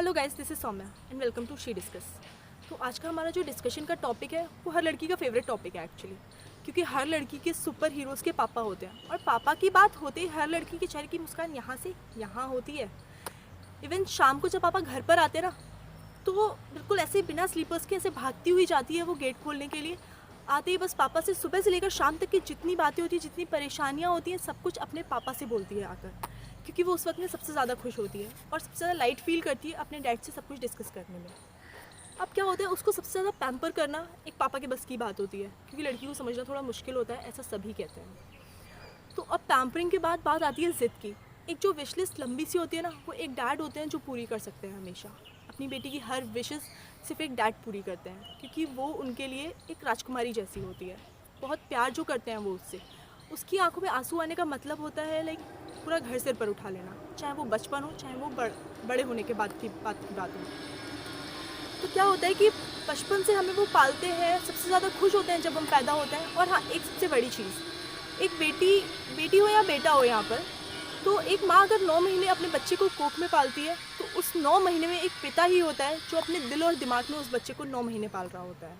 Hello guys, this is Saumya and welcome to She Discuss. तो आज का हमारा जो डिस्कशन का टॉपिक है वो हर लड़की का फेवरेट टॉपिक है एक्चुअली, क्योंकि हर लड़की के सुपर हीरोज़ के पापा होते हैं और पापा की बात होते ही हर लड़की के चेहरे की मुस्कान यहाँ से यहाँ होती है। इवन शाम को जब पापा घर पर आते हैं ना, तो वो बिल्कुल ऐसे बिना स्लीपर्स के ऐसे भागती हुई जाती है वो गेट खोलने के लिए। आते ही बस पापा से सुबह से लेकर शाम तक की जितनी बातें होती हैं, जितनी परेशानियाँ होती हैं, सब कुछ अपने पापा से बोलती है आकर, क्योंकि वो उस वक्त में सबसे ज़्यादा खुश होती है और सबसे ज़्यादा लाइट फील करती है अपने डैड से सब कुछ डिस्कस करने में। अब क्या होता है, उसको सबसे ज़्यादा पैम्पर करना एक पापा के बस की बात होती है, क्योंकि लड़की को समझना थोड़ा मुश्किल होता है, ऐसा सभी कहते हैं। तो अब पैम्परिंग के बाद बात आती है ज़िद की। एक जो विश लिस्ट लंबी सी होती है ना, वो एक डैड होते हैं जो पूरी कर सकते हैं हमेशा। अपनी बेटी की हर विशेस सिर्फ एक डैड पूरी करते हैं, क्योंकि वो उनके लिए एक राजकुमारी जैसी होती है। बहुत प्यार जो करते हैं वो उससे, उसकी आंखों में आंसू आने का मतलब होता है लाइक पूरा घर सिर पर उठा लेना, चाहे वो बचपन हो चाहे वो बड़े होने के बाद की बात हो। तो क्या होता है कि बचपन से हमें वो पालते हैं, सबसे ज़्यादा खुश होते हैं जब हम पैदा होते हैं। और हाँ, एक सबसे बड़ी चीज़, एक बेटी हो या बेटा हो यहाँ पर, तो एक माँ अगर 9 महीने अपने बच्चे को कोख में पालती है, तो उस 9 महीने में एक पिता ही होता है जो अपने दिल और दिमाग में उस बच्चे को 9 महीने पाल रहा होता है,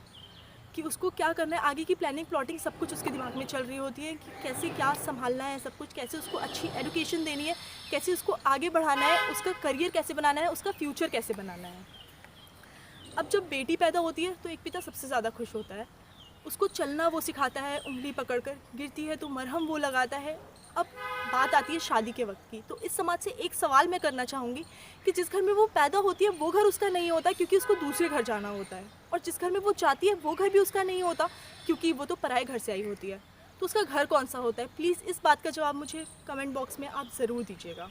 कि उसको क्या करना है, आगे की प्लानिंग प्लॉटिंग सब कुछ उसके दिमाग में चल रही होती है, कि कैसे क्या संभालना है सब कुछ, कैसे उसको अच्छी एजुकेशन देनी है, कैसे उसको आगे बढ़ाना है, उसका करियर कैसे बनाना है, उसका फ्यूचर कैसे बनाना है। अब जब बेटी पैदा होती है तो एक पिता सबसे ज़्यादा खुश होता है, उसको चलना वो सिखाता है, उंगली पकड़कर, गिरती है तो मरहम वो लगाता है। अब बात आती है शादी के वक्त की, तो इस समाज से एक सवाल मैं करना चाहूँगी कि जिस घर में वो पैदा होती है वो घर उसका नहीं होता, क्योंकि उसको दूसरे घर जाना होता है, और जिस घर में वो जाती है वो घर भी उसका नहीं होता, क्योंकि वो तो पराए घर से आई होती है। तो उसका घर कौन सा होता है? प्लीज़ इस बात का जवाब मुझे कमेंट बॉक्स में आप ज़रूर दीजिएगा।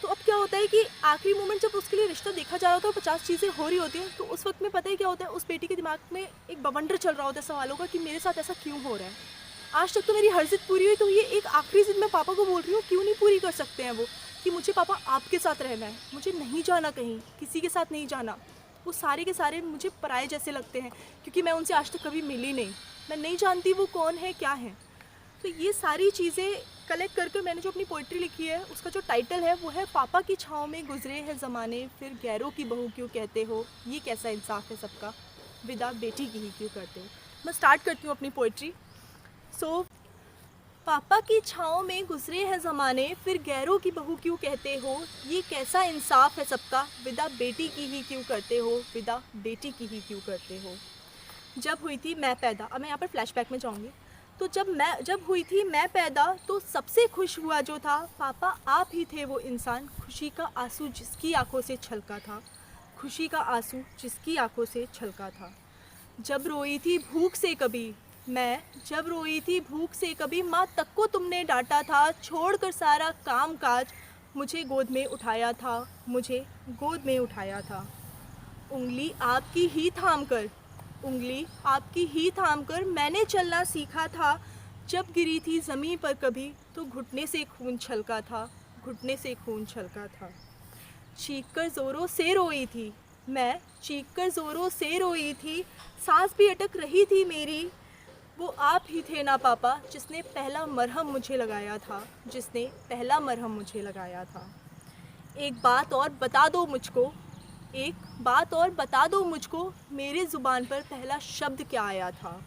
तो अब क्या होता है कि आखिरी मोमेंट जब उसके लिए रिश्ता देखा जा रहा होता है, 50 चीज़ें हो रही होती हैं, तो उस वक्त में पता ही क्या होता है, उस बेटी के दिमाग में एक बवंडर चल रहा होता है सवालों का कि मेरे साथ ऐसा क्यों हो रहा है। आज तक तो मेरी हर जिद पूरी हुई, तो ये एक आखिरी जिद मैं पापा को बोल रही हूँ, क्यों नहीं पूरी कर सकते हैं वो, कि मुझे पापा आपके साथ रहना है, मुझे नहीं जाना कहीं, किसी के साथ नहीं जाना। वो सारे के सारे मुझे पराए जैसे लगते हैं, क्योंकि मैं उनसे आज तक कभी मिली नहीं, मैं नहीं जानती वो कौन है क्या है। तो ये सारी चीज़ें कलेक्ट करके मैंने जो अपनी पोइट्री लिखी है, उसका जो टाइटल है वो है पापा की छाँव में गुजरे हैं ज़माने, फिर गैरों की बहू क्यों कहते हो, ये कैसा इंसाफ है सबका, विदा बेटी की ही क्यों करते हो। मैं स्टार्ट करती हूँ अपनी पोइट्री। सो पापा की छाँव में गुजरे हैं ज़माने, फिर गैरों की बहू क्यों कहते हो, ये कैसा इंसाफ है सबका, विदा बेटी की ही क्यों करते हो, विदा बेटी की ही क्यों करते हो। जब हुई थी मैं पैदा, अब मैं यहाँ पर फ्लैशबैक में जाऊँगी। तो जब हुई थी मैं पैदा, तो सबसे खुश हुआ जो था पापा आप ही थे, वो इंसान, खुशी का आंसू जिसकी आंखों से छलका था, खुशी का आंसू जिसकी आंखों से छलका था। जब रोई थी भूख से कभी मैं, जब रोई थी भूख से कभी, माँ तक को तुमने डांटा था, छोड़कर सारा काम काज मुझे गोद में उठाया था, मुझे गोद में उठाया था। उंगली आपकी ही थाम कर, उंगली आपकी ही थाम कर मैंने चलना सीखा था, जब गिरी थी ज़मीं पर कभी तो घुटने से खून छलका था, घुटने से खून छलका था। चीख कर ज़ोरों से रोई थी मैं, चीख कर ज़ोरों से रोई थी, सांस भी अटक रही थी मेरी, वो आप ही थे ना पापा जिसने पहला मरहम मुझे लगाया था, जिसने पहला मरहम मुझे लगाया था। एक बात और बता दो मुझको, एक बात और बता दो मुझको, मेरे ज़ुबान पर पहला शब्द क्या आया था।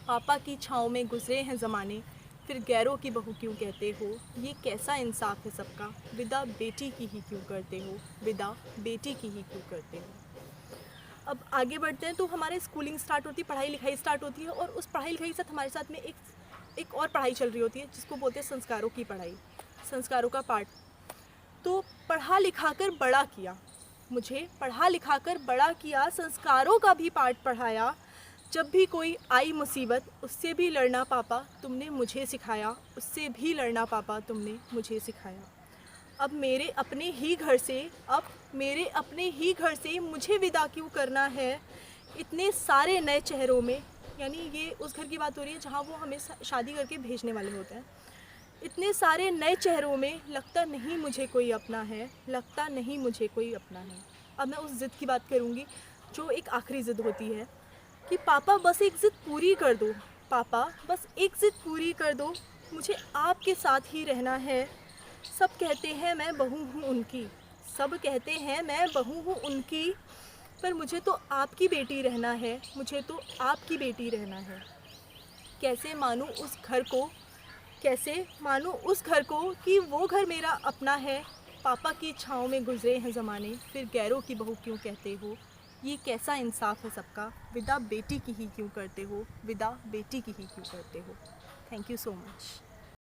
पापा की छाँव में गुजरे हैं ज़माने, फिर गैरों की बहू क्यों कहते हो, ये कैसा इंसाफ है सबका, विदा बेटी की ही क्यों करते हो, विदा बेटी की ही क्यों करते हो। अब आगे बढ़ते हैं। तो हमारे स्कूलिंग स्टार्ट होती है, पढ़ाई लिखाई स्टार्ट होती है, और उस पढ़ाई लिखाई के साथ हमारे साथ में एक और पढ़ाई चल रही होती है, जिसको बोलते हैं संस्कारों की पढ़ाई, संस्कारों का पार्ट। तो पढ़ा लिखा कर बड़ा किया, मुझे पढ़ा लिखा कर बड़ा किया, संस्कारों का भी पाठ पढ़ाया, जब भी कोई आई मुसीबत उससे भी लड़ना पापा तुमने मुझे सिखाया, उससे भी लड़ना पापा तुमने मुझे सिखाया। अब मेरे अपने ही घर से, अब मेरे अपने ही घर से मुझे विदा क्यों करना है, इतने सारे नए चेहरों में, यानी ये उस घर की बात हो रही है जहाँ वो हमें शादी करके भेजने वाले होते हैं। इतने सारे नए चेहरों में लगता नहीं मुझे कोई अपना है, लगता नहीं मुझे कोई अपना है। अब मैं उस ज़िद की बात करूँगी जो एक आखिरी ज़िद होती है, कि पापा बस एक ज़िद पूरी कर दो, पापा बस एक ज़िद पूरी कर दो, मुझे आपके साथ ही रहना है। सब कहते हैं मैं बहू हूँ उनकी, सब कहते हैं मैं बहू हूँ उनकी, पर मुझे तो आपकी बेटी रहना है, मुझे तो आपकी बेटी रहना है। कैसे मानूँ उस घर को, कैसे मानूँ उस घर को कि वो घर मेरा अपना है। पापा की छाँव में गुजरे हैं ज़माने, फिर गैरों की बहू क्यों कहते हो। ये कैसा इंसाफ है सबका, विदा बेटी की ही क्यों करते हो, विदा बेटी की ही क्यों करते हो। Thank you so much.